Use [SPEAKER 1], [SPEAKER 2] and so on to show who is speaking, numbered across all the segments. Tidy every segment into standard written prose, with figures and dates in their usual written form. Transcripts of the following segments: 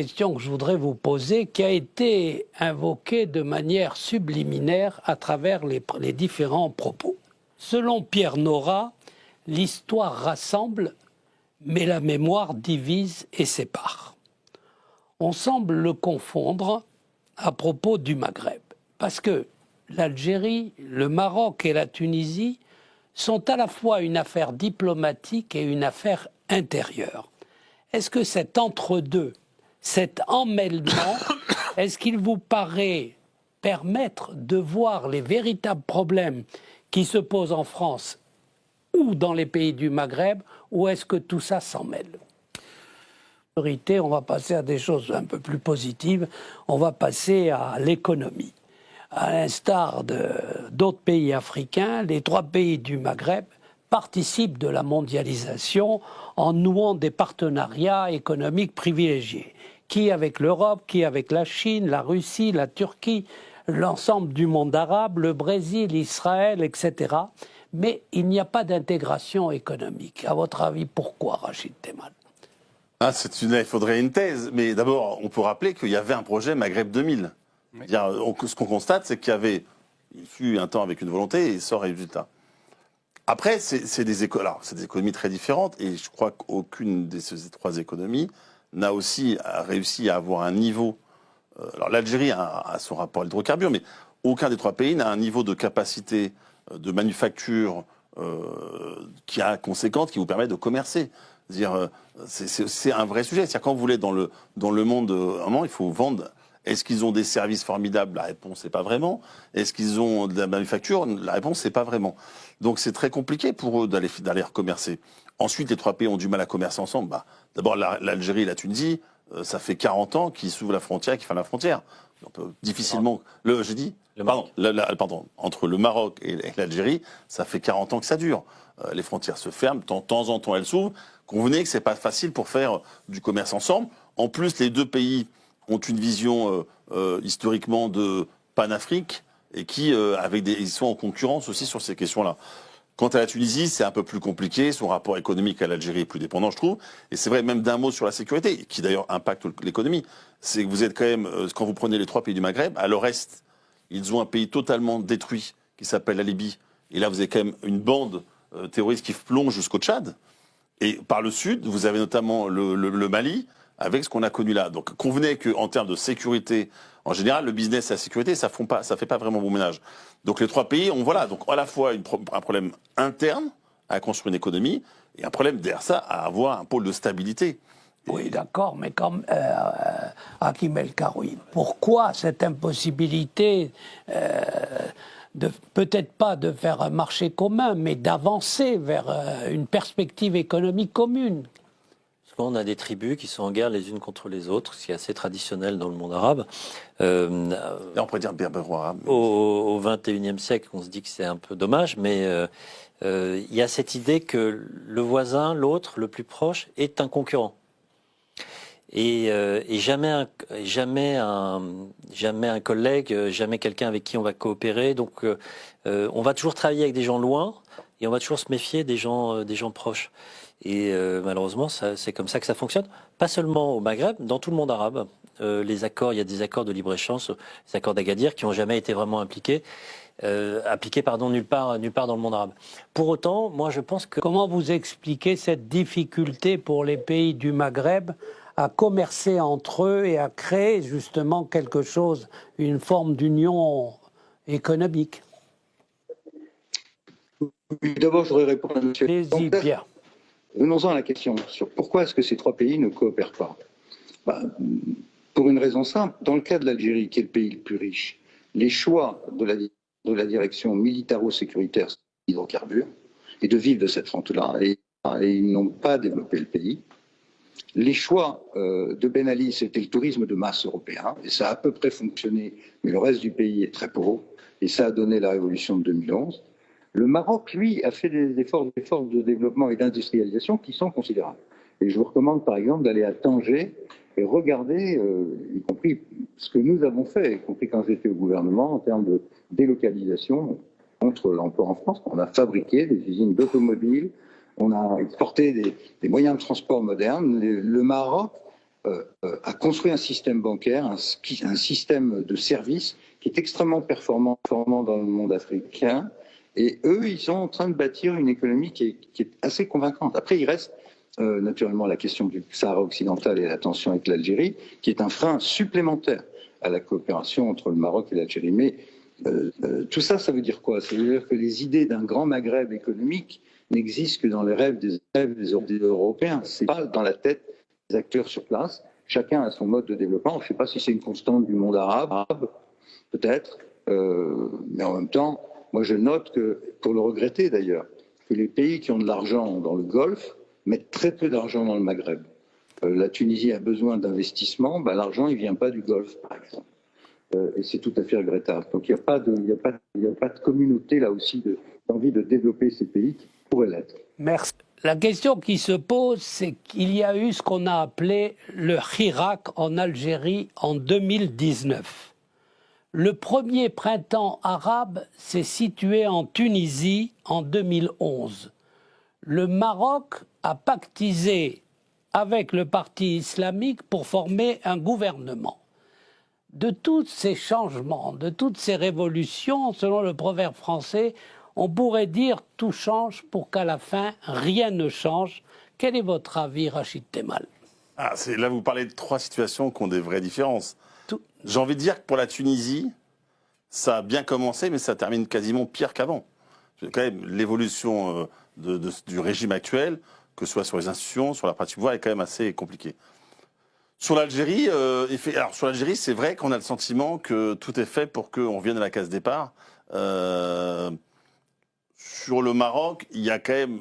[SPEAKER 1] question que je voudrais vous poser, qui a été invoquée de manière subliminaire à travers les différents propos. Selon Pierre Nora, l'histoire rassemble, mais la mémoire divise et sépare. On semble le confondre à propos du Maghreb, parce que l'Algérie, le Maroc et la Tunisie sont à la fois une affaire diplomatique et une affaire intérieure. Est-ce que cet entre-deux, cet emmêlement, est-ce qu'il vous paraît permettre de voir les véritables problèmes qui se posent en France ou dans les pays du Maghreb, ou est-ce que tout ça s'en mêle? On va passer à des choses un peu plus positives, on va passer à l'économie. À l'instar d'autres pays africains, les 3 pays du Maghreb participent de la mondialisation en nouant des partenariats économiques privilégiés. Qui avec l'Europe, qui avec la Chine, la Russie, la Turquie, l'ensemble du monde arabe, le Brésil, Israël, etc. Mais il n'y a pas d'intégration économique. À votre avis, pourquoi, Rachid Temal?
[SPEAKER 2] Il faudrait une thèse. Mais d'abord, on peut rappeler qu'il y avait un projet Maghreb 2000. Oui. Ce qu'on constate, c'est il fut un temps avec une volonté et sort résultat. Après, c'est des économies très différentes et je crois qu'aucune de ces 3 économies n'a aussi réussi à avoir un niveau. Alors l'Algérie a son rapport à l'hydrocarbure, mais aucun des 3 pays n'a un niveau de capacité de manufacture qui est conséquente, qui vous permet de commercer. C'est un vrai sujet. C'est-à-dire quand vous voulez dans le monde, il faut vendre. Est-ce qu'ils ont des services formidables? La réponse, c'est pas vraiment. Est-ce qu'ils ont de la manufacture? La réponse, c'est pas vraiment. Donc c'est très compliqué pour eux d'aller recommercer. Ensuite, les 3 pays ont du mal à commercer ensemble. D'abord, l'Algérie et la Tunisie, ça fait 40 ans qu'ils s'ouvrent la frontière et qu'ils ferment la frontière. On peut difficilement... entre le Maroc et l'Algérie, ça fait 40 ans que ça dure. Les frontières se ferment, de temps en temps elles s'ouvrent. Convenez que c'est pas facile pour faire du commerce ensemble. En plus, les 2 pays ont une vision historiquement de Panafrique et ils sont en concurrence aussi sur ces questions-là. Quant à la Tunisie, c'est un peu plus compliqué. Son rapport économique à l'Algérie est plus dépendant, je trouve. Et c'est vrai, même d'un mot sur la sécurité, qui d'ailleurs impacte l'économie. C'est que vous êtes quand même, quand vous prenez les 3 pays du Maghreb, à leur est, ils ont un pays totalement détruit qui s'appelle la Libye. Et là, vous avez quand même une bande terroriste qui plonge jusqu'au Tchad. Et par le sud, vous avez notamment le Mali, avec ce qu'on a connu là. Donc convenez qu'en termes de sécurité, en général, le business et la sécurité, ça fait pas vraiment bon ménage. Donc les 3 pays ont donc à la fois un problème interne à construire une économie et un problème derrière ça à avoir un pôle de stabilité.
[SPEAKER 1] Oui, d'accord, mais comme Hakim El Karoui, pourquoi cette impossibilité peut-être pas de faire un marché commun, mais d'avancer vers une perspective économique commune?
[SPEAKER 3] On a des tribus qui sont en guerre les unes contre les autres, ce qui est assez traditionnel dans le monde arabe.
[SPEAKER 2] On pourrait dire berbéro-arabe.
[SPEAKER 3] Au XXIe siècle, on se dit que c'est un peu dommage, mais il y a cette idée que le voisin, l'autre, le plus proche, est un concurrent. Et jamais un collègue, jamais quelqu'un avec qui on va coopérer. Donc on va toujours travailler avec des gens loin et on va toujours se méfier des gens proches. Et malheureusement, c'est comme ça que ça fonctionne. Pas seulement au Maghreb, dans tout le monde arabe. Il y a des accords de libre-échange, les accords d'Agadir, qui n'ont jamais été vraiment appliqués nulle part dans le monde arabe. Pour autant, moi je pense que...
[SPEAKER 1] Comment vous expliquez cette difficulté pour les pays du Maghreb à commercer entre eux et à créer justement quelque chose, une forme d'union économique?
[SPEAKER 4] D'abord, je voudrais répondre à M.
[SPEAKER 1] Allez-y, Pierre.
[SPEAKER 4] Venons-en à la question sur pourquoi est-ce que ces 3 pays ne coopèrent pas. Pour une raison simple, dans le cas de l'Algérie, qui est le pays le plus riche, les choix de la direction militaro-sécuritaire hydrocarbures et de vivre de cette fronte-là, et ils n'ont pas développé le pays. Les choix de Ben Ali, c'était le tourisme de masse européen, et ça a à peu près fonctionné, mais le reste du pays est très pauvre, et ça a donné la révolution de 2011. Le Maroc, lui, a fait des efforts de développement et d'industrialisation qui sont considérables. Et je vous recommande, par exemple, d'aller à Tanger et regarder, y compris ce que nous avons fait, y compris quand j'étais au gouvernement, en termes de délocalisation contre l'emploi en France. On a fabriqué des usines d'automobiles, on a exporté des moyens de transport modernes. Le Maroc a construit un système bancaire, un système de services qui est extrêmement performant dans le monde africain. Et eux, ils sont en train de bâtir une économie qui est assez convaincante. Après, il reste naturellement la question du Sahara occidental et la tension avec l'Algérie, qui est un frein supplémentaire à la coopération entre le Maroc et l'Algérie. Mais tout ça, ça veut dire quoi? Ça veut dire que les idées d'un grand Maghreb économique n'existent que dans les rêves des Européens. C'est pas dans la tête des acteurs sur place. Chacun a son mode de développement. Je ne sais pas si c'est une constante du monde arabe, peut-être, mais en même temps, moi je note que, pour le regretter d'ailleurs, que les pays qui ont de l'argent dans le Golfe mettent très peu d'argent dans le Maghreb. La Tunisie a besoin d'investissement, l'argent il vient pas du Golfe par exemple. Et c'est tout à fait regrettable. Donc il n'y a pas de communauté là aussi d'envie de développer ces pays qui pourraient l'être.
[SPEAKER 1] Merci. La question qui se pose, c'est qu'il y a eu ce qu'on a appelé le Hirak en Algérie en 2019. Le premier printemps arabe s'est situé en Tunisie en 2011. Le Maroc a pactisé avec le parti islamique pour former un gouvernement. De tous ces changements, de toutes ces révolutions, selon le proverbe français, on pourrait dire tout change pour qu'à la fin, rien ne change. Quel est votre avis, Rachid Temal?
[SPEAKER 2] Là, vous parlez de trois situations qui ont des vraies différences. J'ai envie de dire que pour la Tunisie, ça a bien commencé, mais ça termine quasiment pire qu'avant. Quand même, l'évolution du régime actuel, que ce soit sur les institutions, sur la pratique du pouvoir, est quand même assez compliquée. Sur l'Algérie, c'est vrai qu'on a le sentiment que tout est fait pour qu'on vienne à la case départ. Sur le Maroc, il y a quand même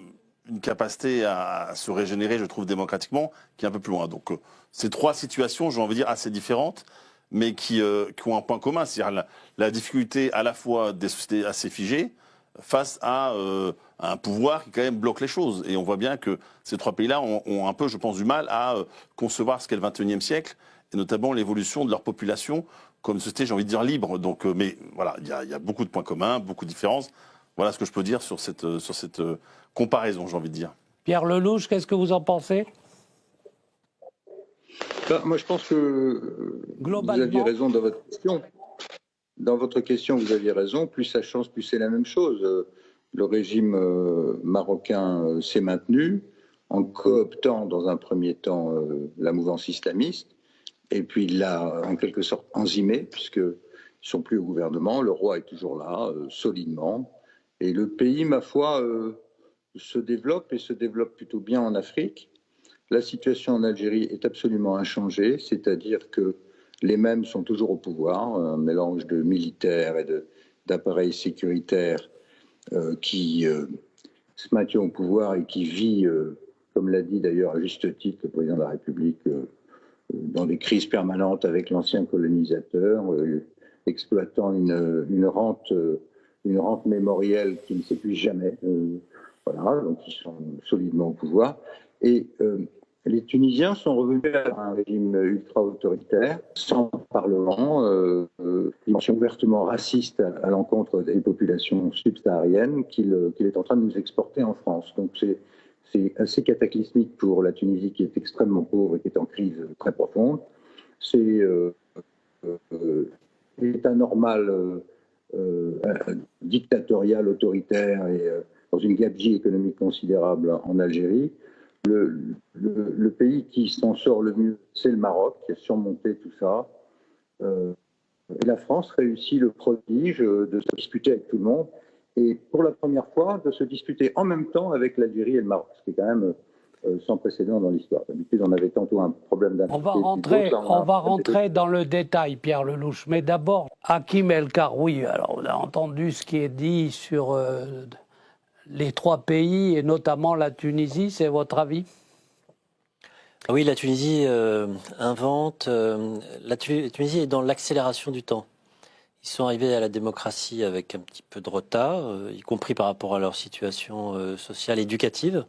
[SPEAKER 2] une capacité à se régénérer, je trouve, démocratiquement, qui est un peu plus loin. Donc, ces trois situations, j'ai envie de dire, assez différentes, mais qui ont un point commun, c'est-à-dire la difficulté à la fois des sociétés assez figées face à un pouvoir qui quand même bloque les choses. Et on voit bien que ces trois pays-là ont un peu, je pense, du mal à concevoir ce qu'est le XXIe siècle, et notamment l'évolution de leur population comme une société, j'ai envie de dire, libre. Donc, mais voilà, il y a beaucoup de points communs, beaucoup de différences. Voilà ce que je peux dire sur cette comparaison, j'ai envie de dire.
[SPEAKER 1] Pierre Lelouch, qu'est-ce que vous en pensez?
[SPEAKER 4] Moi, je pense que vous aviez raison dans votre question. Dans votre question, vous aviez raison. Plus ça change, plus c'est la même chose. Le régime marocain s'est maintenu en cooptant dans un premier temps la mouvance islamiste. Et puis il l'a en quelque sorte enzymé, puisqu'ils ne sont plus au gouvernement. Le roi est toujours là, solidement. Et le pays, ma foi, se développe et se développe plutôt bien en Afrique. La situation en Algérie est absolument inchangée, c'est-à-dire que les mêmes sont toujours au pouvoir, un mélange de militaires et d'appareils sécuritaires qui se maintient au pouvoir et qui vit, comme l'a dit d'ailleurs à juste titre le président de la République, dans des crises permanentes avec l'ancien colonisateur, exploitant une rente mémorielle qui ne s'épuise jamais. Voilà, donc ils sont solidement au pouvoir. Et les Tunisiens sont revenus à un régime ultra-autoritaire, sans parlement, dimension ouvertement raciste à l'encontre des populations subsahariennes qu'il est en train de nous exporter en France. Donc c'est assez cataclysmique pour la Tunisie, qui est extrêmement pauvre et qui est en crise très profonde. C'est état normal, dictatorial, autoritaire et dans une gabegie économique considérable en Algérie. Le pays qui s'en sort le mieux, c'est le Maroc, qui a surmonté tout ça. Et la France réussit le prodige de se disputer avec tout le monde et pour la première fois de se disputer en même temps avec l'Algérie et le Maroc, ce qui est quand même sans précédent dans l'histoire. D'habitude, on avait tantôt un problème d'influence.
[SPEAKER 1] On va rentrer dans le détail, Pierre Lelouch. Mais d'abord, Hakim El Karoui. Alors, on a entendu ce qui est dit sur les trois pays, et notamment la Tunisie. C'est votre avis?
[SPEAKER 3] Oui, la Tunisie invente. La Tunisie est dans l'accélération du temps. Ils sont arrivés à la démocratie avec un petit peu de retard, y compris par rapport à leur situation sociale éducative,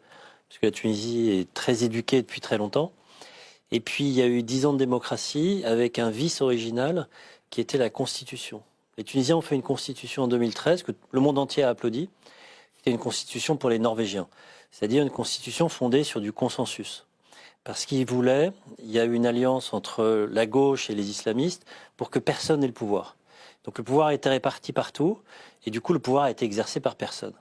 [SPEAKER 3] parce que la Tunisie est très éduquée depuis très longtemps. Et puis, il y a eu 10 ans de démocratie avec un vice original qui était la Constitution. Les Tunisiens ont fait une Constitution en 2013 que le monde entier a applaudi. C'était une Constitution pour les Norvégiens, c'est-à-dire une Constitution fondée sur du consensus. Parce qu'il voulait, il y a eu une alliance entre la gauche et les islamistes pour que personne n'ait le pouvoir. Donc le pouvoir a été réparti partout, et du coup le pouvoir a été exercé par personne.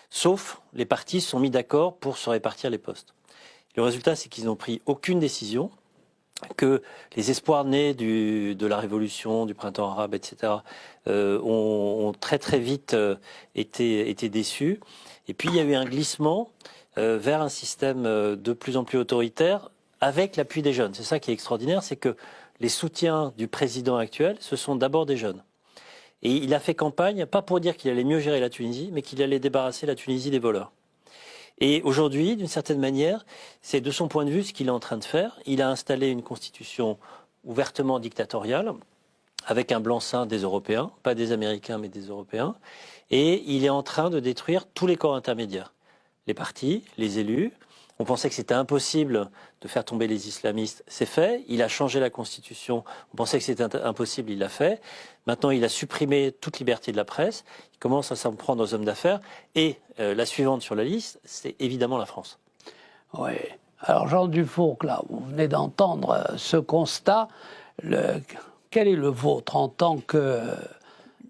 [SPEAKER 3] Sauf les partis se sont mis d'accord pour se répartir les postes. Le résultat, c'est qu'ils n'ont pris aucune décision, que les espoirs nés de la révolution, du printemps arabe, etc., ont très très vite été déçus. Et puis il y a eu un glissement vers un système de plus en plus autoritaire avec l'appui des jeunes. C'est ça qui est extraordinaire, c'est que les soutiens du président actuel, ce sont d'abord des jeunes. Et il a fait campagne, pas pour dire qu'il allait mieux gérer la Tunisie, mais qu'il allait débarrasser la Tunisie des voleurs. Et aujourd'hui, d'une certaine manière, c'est de son point de vue ce qu'il est en train de faire. Il a installé une constitution ouvertement dictatoriale, avec un blanc-seing des Européens, pas des Américains, mais des Européens. Et il est en train de détruire tous les corps intermédiaires. Les partis, les élus. On pensait que c'était impossible de faire tomber les islamistes. C'est fait. Il a changé la constitution. On pensait que c'était impossible. Il l'a fait. Maintenant, il a supprimé toute liberté de la presse. Il commence à s'en prendre aux hommes d'affaires. Et la suivante sur la liste, c'est évidemment la France.
[SPEAKER 1] Oui. Alors, Jean Dufourcq, là, vous venez d'entendre ce constat. Quel est le vôtre en tant que,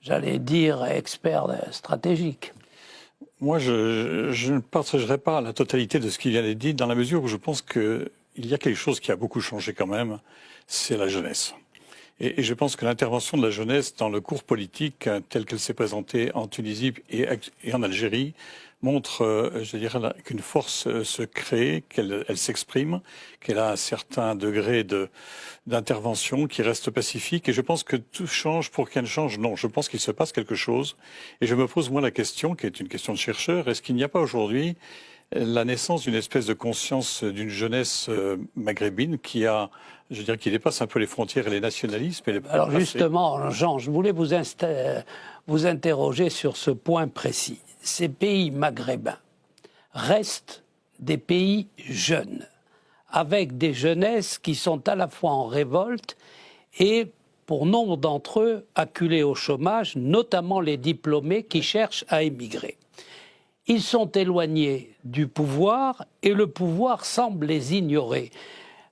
[SPEAKER 1] j'allais dire, expert stratégique ?
[SPEAKER 5] Moi, je ne partagerai pas la totalité de ce qu'il vient d'être dit, dans la mesure où je pense qu'il y a quelque chose qui a beaucoup changé quand même, c'est la jeunesse. Et je pense que l'intervention de la jeunesse dans le cours politique, tel qu'elle s'est présentée en Tunisie et en Algérie, montre, je dirais, qu'une force se crée, qu'elle s'exprime, qu'elle a un certain degré d'intervention qui reste pacifique. Et je pense que tout change pour qu'elle change. Non, je pense qu'il se passe quelque chose. Et je me pose, moi, la question, qui est une question de chercheur, est-ce qu'il n'y a pas aujourd'hui la naissance d'une espèce de conscience d'une jeunesse maghrébine qui dépasse un peu les frontières et les nationalismes.
[SPEAKER 1] Alors justement, Jean, je voulais vous interroger sur ce point précis. Ces pays maghrébins restent des pays jeunes, avec des jeunesses qui sont à la fois en révolte et, pour nombre d'entre eux, acculés au chômage, notamment les diplômés qui cherchent à émigrer. Ils sont éloignés du pouvoir et le pouvoir semble les ignorer.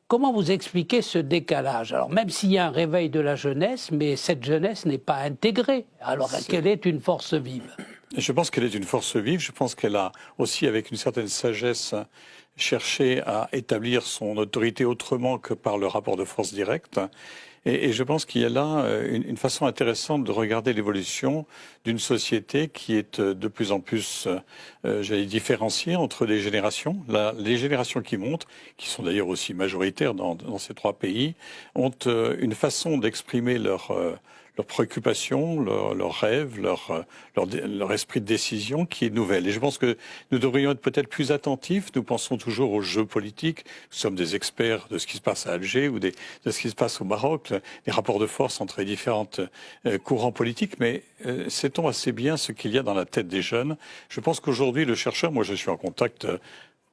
[SPEAKER 1] Comment vous expliquez ce décalage? Alors, même s'il y a un réveil de la jeunesse, mais cette jeunesse n'est pas intégrée, alors qu'elle est une force vive.
[SPEAKER 5] Je pense qu'elle est une force vive. Je pense qu'elle a aussi, avec une certaine sagesse, cherché à établir son autorité autrement que par le rapport de force direct. Et je pense qu'il y a là une façon intéressante de regarder l'évolution d'une société qui est de plus en plus, différenciée entre les générations. Les générations qui montent, qui sont d'ailleurs aussi majoritaires dans ces trois pays, ont une façon d'exprimer leurs préoccupations, leurs rêves, leur esprit de décision qui est nouvelle. Et je pense que nous devrions être peut-être plus attentifs. Nous pensons toujours aux jeux politiques. Nous sommes des experts de ce qui se passe à Alger ou de ce qui se passe au Maroc, les rapports de force entre les différents courants politiques. Mais sait-on assez bien ce qu'il y a dans la tête des jeunes? Je pense qu'aujourd'hui, le chercheur, moi je suis en contact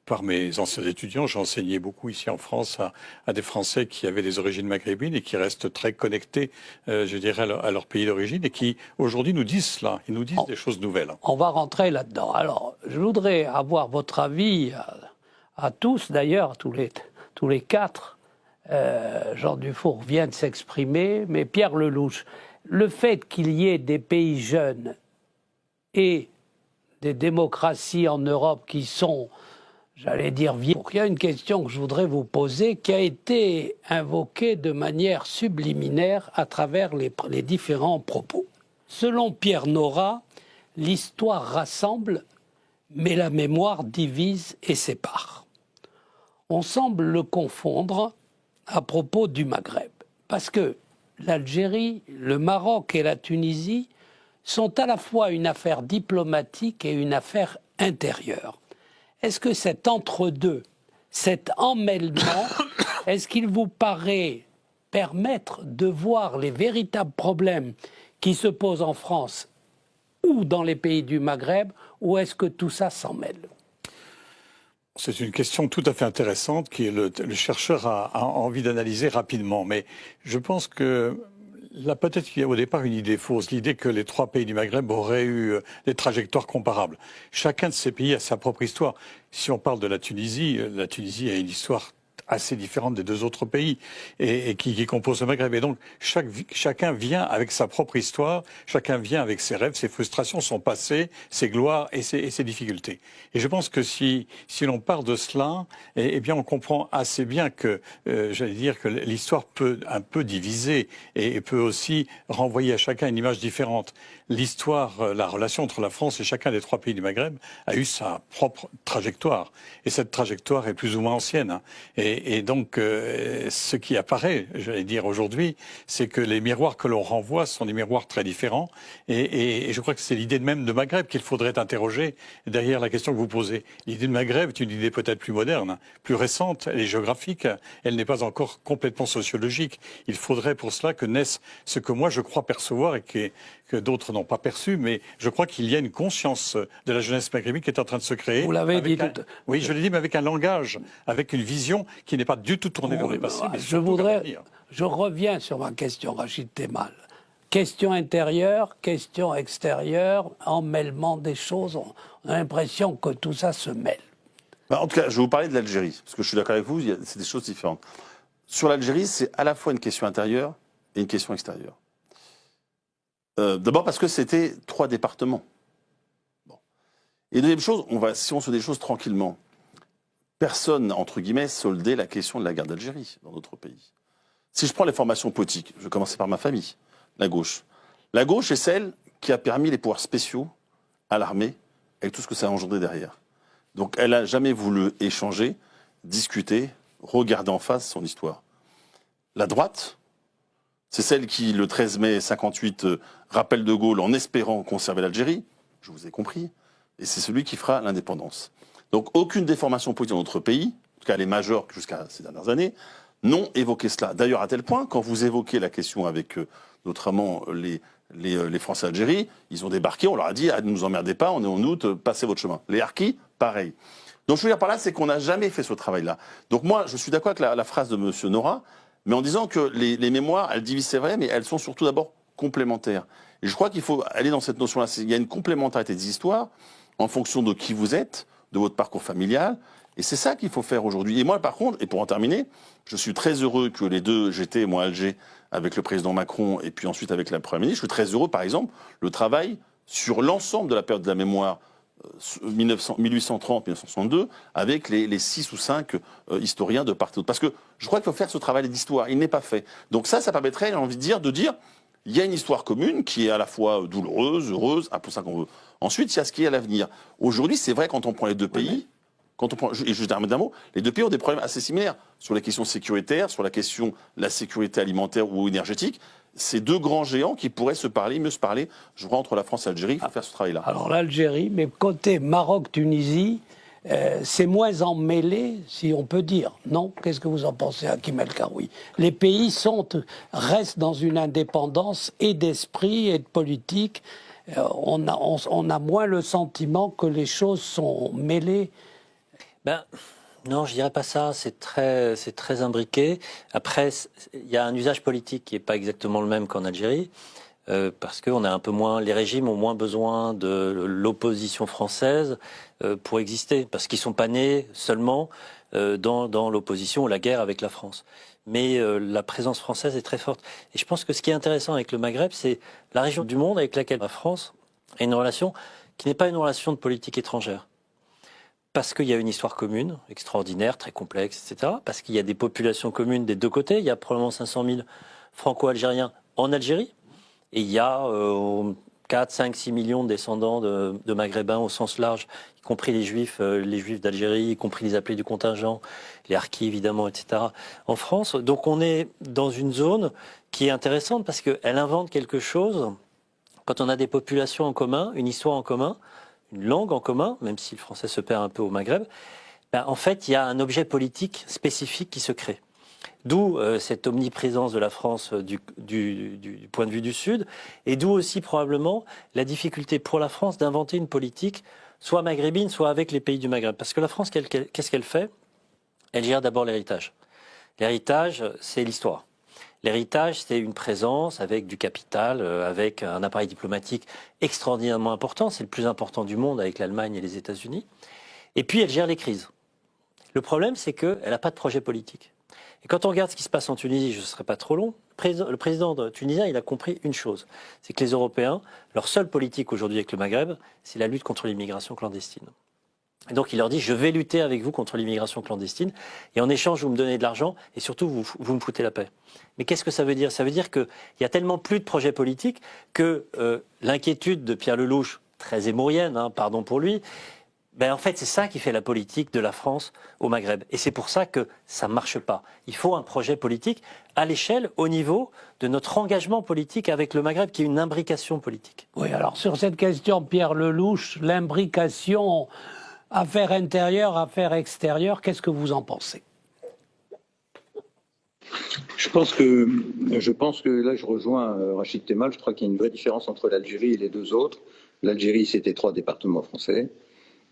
[SPEAKER 5] par mes anciens étudiants, j'ai enseigné beaucoup ici en France à des Français qui avaient des origines maghrébines et qui restent très connectés, à leur pays d'origine et qui aujourd'hui nous disent cela, ils nous disent des choses nouvelles.
[SPEAKER 1] On va rentrer là-dedans. Alors, je voudrais avoir votre avis à tous, d'ailleurs, tous les quatre. Jean Dufourcq vient de s'exprimer, mais Pierre Lellouche, le fait qu'il y ait des pays jeunes et des démocraties en Europe qui sont, j'allais dire, vieilles. Il y a une question que je voudrais vous poser qui a été invoquée de manière subliminaire à travers les différents propos. Selon Pierre Nora, l'histoire rassemble, mais la mémoire divise et sépare. On semble le confondre à propos du Maghreb, parce que l'Algérie, le Maroc et la Tunisie sont à la fois une affaire diplomatique et une affaire intérieure. Est-ce que cet entre-deux, cet emmêlement, est-ce qu'il vous paraît permettre de voir les véritables problèmes qui se posent en France ou dans les pays du Maghreb, ou est-ce que tout ça s'en mêle?
[SPEAKER 5] C'est une question tout à fait intéressante qui le chercheur a envie d'analyser rapidement. Mais je pense que là, peut-être qu'il y a au départ une idée fausse, l'idée que les trois pays du Maghreb auraient eu des trajectoires comparables. Chacun de ces pays a sa propre histoire. Si on parle de la Tunisie a une histoire assez différente des deux autres pays et qui composent le Maghreb. Et donc, chacun vient avec sa propre histoire, chacun vient avec ses rêves, ses frustrations, son passé, ses gloires et ses difficultés. Et je pense que si l'on part de cela, eh bien, on comprend assez bien que, j'allais dire, que l'histoire peut un peu diviser et peut aussi renvoyer à chacun une image différente. L'histoire, la relation entre la France et chacun des trois pays du Maghreb a eu sa propre trajectoire. Et cette trajectoire est plus ou moins ancienne. Hein. Et donc, ce qui apparaît, j'allais dire aujourd'hui, c'est que les miroirs que l'on renvoie sont des miroirs très différents. Et je crois que c'est l'idée même de Maghreb qu'il faudrait interroger derrière la question que vous posez. L'idée de Maghreb est une idée peut-être plus moderne, plus récente, elle est géographique, elle n'est pas encore complètement sociologique. Il faudrait pour cela que naisse ce que moi je crois percevoir et que d'autres n'ont pas perçu, mais je crois qu'il y a une conscience de la jeunesse maghrébine qui est en train de se créer.
[SPEAKER 1] Vous l'avez dit tout.
[SPEAKER 5] Oui, je l'ai dit, mais avec un langage, avec une vision qui n'est pas du tout tournée vers le passé. Mais
[SPEAKER 1] je reviens sur ma question, Rachid Temal. Question intérieure, question extérieure, emmêlement des choses. On a l'impression que tout ça se mêle.
[SPEAKER 2] En tout cas, je vais vous parler de l'Algérie, parce que je suis d'accord avec vous, c'est des choses différentes. Sur l'Algérie, c'est à la fois une question intérieure et une question extérieure. D'abord parce que c'était 3 départements. Bon. Et deuxième chose, si on se dit des choses tranquillement, personne, entre guillemets, soldait la question de la guerre d'Algérie dans notre pays. Si je prends les formations politiques, je vais commencer par ma famille, la gauche. La gauche est celle qui a permis les pouvoirs spéciaux à l'armée, avec tout ce que ça a engendré derrière. Donc elle n'a jamais voulu échanger, discuter, regarder en face son histoire. La droite, c'est celle qui, le 13 mai 58, rappelle de Gaulle en espérant conserver l'Algérie, je vous ai compris, et c'est celui qui fera l'indépendance. Donc aucune des formations politiques dans notre pays, en tout cas les majeures jusqu'à ces dernières années, n'ont évoqué cela. D'ailleurs, à tel point, quand vous évoquez la question avec notamment les Français d'Algérie, ils ont débarqué, on leur a dit « ne nous emmerdez pas, on est en août, passez votre chemin ». Les harkis, pareil. Donc je veux dire par là, c'est qu'on n'a jamais fait ce travail-là. Donc moi, je suis d'accord avec la phrase de M. Nora, mais en disant que les mémoires, elles divisent, c'est vrai, mais elles sont surtout d'abord complémentaires. Et je crois qu'il faut aller dans cette notion-là. Il y a une complémentarité des histoires en fonction de qui vous êtes, de votre parcours familial. Et c'est ça qu'il faut faire aujourd'hui. Et moi, par contre, et pour en terminer, je suis très heureux que les deux, j'étais, moi, à Alger, avec le président Macron, et puis ensuite avec la Première ministre, je suis très heureux, par exemple, le travail sur l'ensemble de la période de la mémoire 1830-1962, avec les 6 ou 5 historiens de part et d'autre. Parce que je crois qu'il faut faire ce travail d'histoire. Il n'est pas fait. Donc ça permettrait, j'ai envie de dire, il y a une histoire commune qui est à la fois douloureuse, heureuse, un peu ça qu'on veut. Ensuite, il y a ce qui est à l'avenir. Aujourd'hui, c'est vrai, quand on prend les deux pays, et je termine d'un mot, les deux pays ont des problèmes assez similaires sur les questions sécuritaires, sur la question de la sécurité alimentaire ou énergétique. C'est 2 grands géants qui pourraient mieux se parler, je crois, entre la France et l'Algérie. Il faut faire ce travail-là.
[SPEAKER 1] Alors l'Algérie, mais côté Maroc-Tunisie, c'est moins emmêlé, si on peut dire. Non? Qu'est-ce que vous en pensez, Hakim El Karoui? Les pays restent dans une indépendance et d'esprit et de politique. On a moins le sentiment que les choses sont mêlées.
[SPEAKER 3] Non, je dirais pas ça. C'est très imbriqué. Après, il y a un usage politique qui est pas exactement le même qu'en Algérie, parce qu'on a un peu moins, les régimes ont moins besoin de l'opposition française pour exister, parce qu'ils sont pas nés seulement dans l'opposition ou la guerre avec la France. Mais la présence française est très forte. Et je pense que ce qui est intéressant avec le Maghreb, c'est la région du monde avec laquelle la France a une relation qui n'est pas une relation de politique étrangère. Parce qu'il y a une histoire commune, extraordinaire, très complexe, etc. Parce qu'il y a des populations communes des deux côtés. Il y a probablement 500 000 Franco-Algériens en Algérie. Et il y a 4, 5, 6 millions de descendants de Maghrébins au sens large, y compris les Juifs d'Algérie, y compris les appelés du contingent, les Harkis évidemment, etc. en France. Donc on est dans une zone qui est intéressante parce qu'elle invente quelque chose. Quand on a des populations en commun, une histoire en commun, une langue en commun, même si le français se perd un peu au Maghreb, en fait, il y a un objet politique spécifique qui se crée. D'où cette omniprésence de la France du point de vue du Sud, et d'où aussi probablement la difficulté pour la France d'inventer une politique soit maghrébine, soit avec les pays du Maghreb. Parce que la France, qu'est-ce qu'elle fait? Elle gère d'abord l'héritage. L'héritage, c'est l'histoire. L'héritage, c'est une présence avec du capital, avec un appareil diplomatique extraordinairement important. C'est le plus important du monde avec l'Allemagne et les États-Unis. Et puis, elle gère les crises. Le problème, c'est qu'elle n'a pas de projet politique. Et quand on regarde ce qui se passe en Tunisie, je ne serai pas trop long, le président tunisien, il a compris une chose, c'est que les Européens, leur seule politique aujourd'hui avec le Maghreb, c'est la lutte contre l'immigration clandestine. Et donc il leur dit, je vais lutter avec vous contre l'immigration clandestine, et en échange, vous me donnez de l'argent, et surtout, vous me foutez la paix. Mais qu'est-ce que ça veut dire? Ça veut dire qu'il y a tellement plus de projets politiques que l'inquiétude de Pierre Lelouch, très zémourienne, hein, pardon pour lui, en fait, c'est ça qui fait la politique de la France au Maghreb. Et c'est pour ça que ça ne marche pas. Il faut un projet politique à l'échelle, au niveau de notre engagement politique avec le Maghreb, qui est une imbrication politique.
[SPEAKER 1] Oui, alors sur cette question, Pierre Lelouch, l'imbrication affaires intérieures, affaires extérieures, qu'est-ce que vous en pensez?
[SPEAKER 4] Je pense que là, je rejoins Rachid Temal. Je crois qu'il y a une vraie différence entre l'Algérie et les deux autres. L'Algérie, c'était 3 départements français.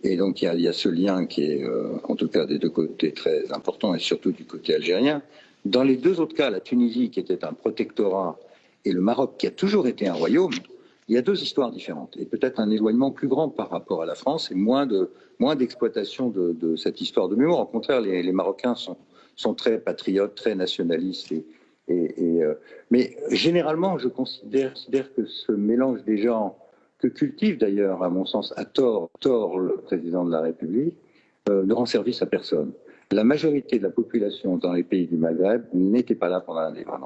[SPEAKER 4] Et donc, il y a ce lien qui est, en tout cas, des deux côtés très important, et surtout du côté algérien. Dans les deux autres cas, la Tunisie, qui était un protectorat, et le Maroc, qui a toujours été un royaume, il y a 2 histoires différentes. Et peut-être un éloignement plus grand par rapport à la France, et moins d'exploitation de cette histoire de mémoire. Au contraire, les Marocains sont très patriotes, très nationalistes. Mais généralement, je considère que ce mélange des genres, que cultive d'ailleurs, à mon sens, à tort le président de la République, ne rend service à personne. La majorité de la population dans les pays du Maghreb n'était pas là pendant l'indépendance.